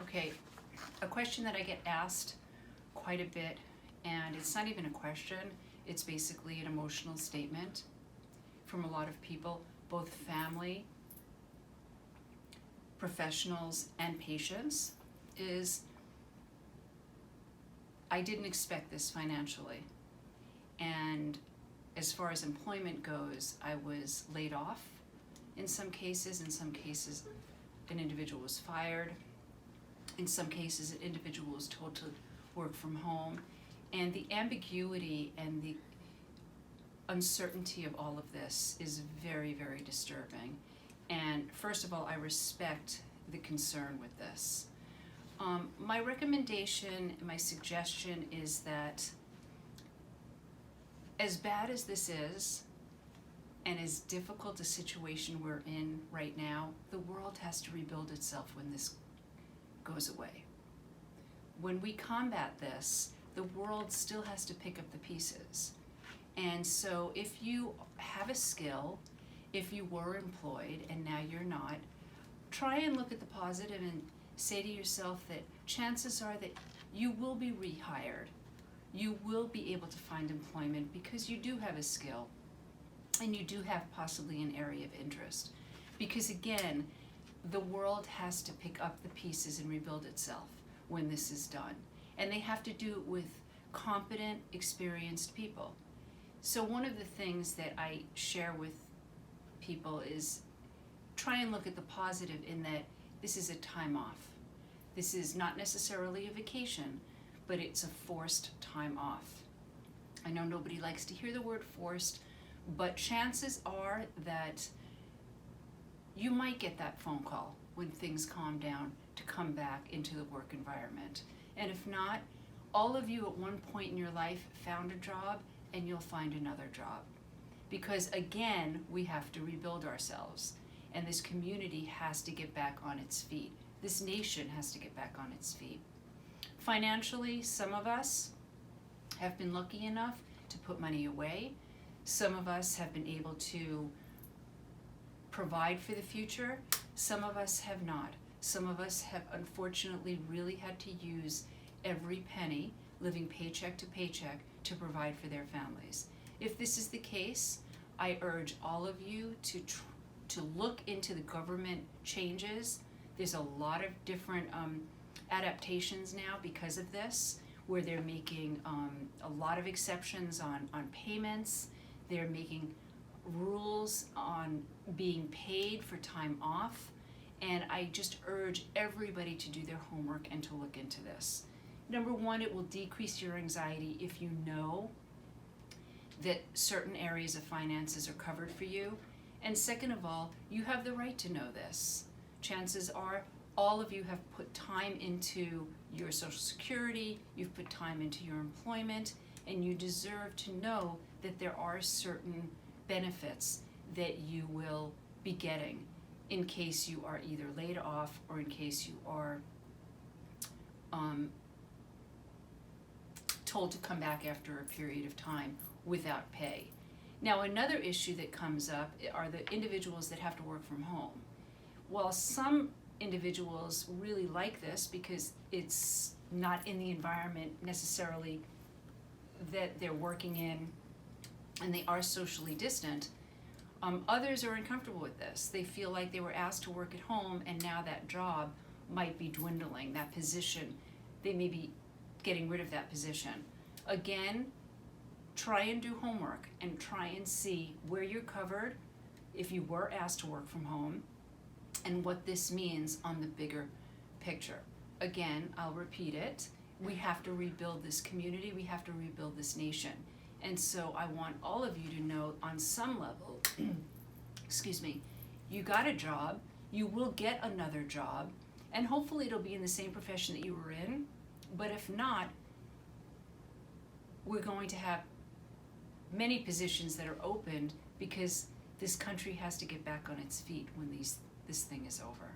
Okay, a question that I get asked quite a bit, and it's not even a question, it's basically an emotional statement from a lot of people, both family, professionals, and patients, is I didn't expect this financially. And as far as employment goes, I was laid off in some cases. In some cases, an individual was fired. In some cases, an individual was told to work from home. And the ambiguity and the uncertainty of all of this is very, very disturbing. And first of all, I respect the concern with this. My recommendation, my suggestion is that as bad as this is, and as difficult a situation we're in right now, the world has to rebuild itself when this goes away. When we combat this, the world still has to pick up the pieces. And so if you have a skill, if you were employed and now you're not, try and look at the positive and say to yourself that chances are that you will be rehired. You will be able to find employment because you do have a skill and you do have possibly an area of interest. Because again, the world has to pick up the pieces and rebuild itself when this is done. And they have to do it with competent, experienced people. So one of the things that I share with people is try and look at the positive in that this is a time off. This is not necessarily a vacation, but it's a forced time off. I know nobody likes to hear the word forced, but chances are that you might get that phone call when things calm down to come back into the work environment. And if not, all of you at one point in your life found a job and you'll find another job. Because again, we have to rebuild ourselves, and this community has to get back on its feet. This nation has to get back on its feet. Financially, some of us have been lucky enough to put money away. Some of us have been able to provide for the future. Some of us have not. Some of us have unfortunately really had to use every penny, living paycheck to paycheck, to provide for their families. If this is the case, I urge all of you to look into the government changes. There's a lot of different adaptations now because of this, where they're making a lot of exceptions on payments. They're making rules on being paid for time off. And I just urge everybody to do their homework and to look into this. Number one, it will decrease your anxiety if you know that certain areas of finances are covered for you. And second of all, you have the right to know this. Chances are all of you have put time into your Social Security, you've put time into your employment, and you deserve to know that there are certain benefits that you will be getting in case you are either laid off or in case you are told to come back after a period of time without pay. Now, another issue that comes up are the individuals that have to work from home. While some individuals really like this because it's not in the environment necessarily that they're working in and they are socially distant, others are uncomfortable with this. They feel like they were asked to work at home and now that job might be dwindling, that position. They may be getting rid of that position. Again, try and do homework and try and see where you're covered if you were asked to work from home and what this means on the bigger picture. Again, I'll repeat it. We have to rebuild this community. We have to rebuild this nation. And so I want all of you to know on some level, excuse me, you got a job, you will get another job, and hopefully it'll be in the same profession that you were in. But if not, we're going to have many positions that are opened because this country has to get back on its feet when this thing is over.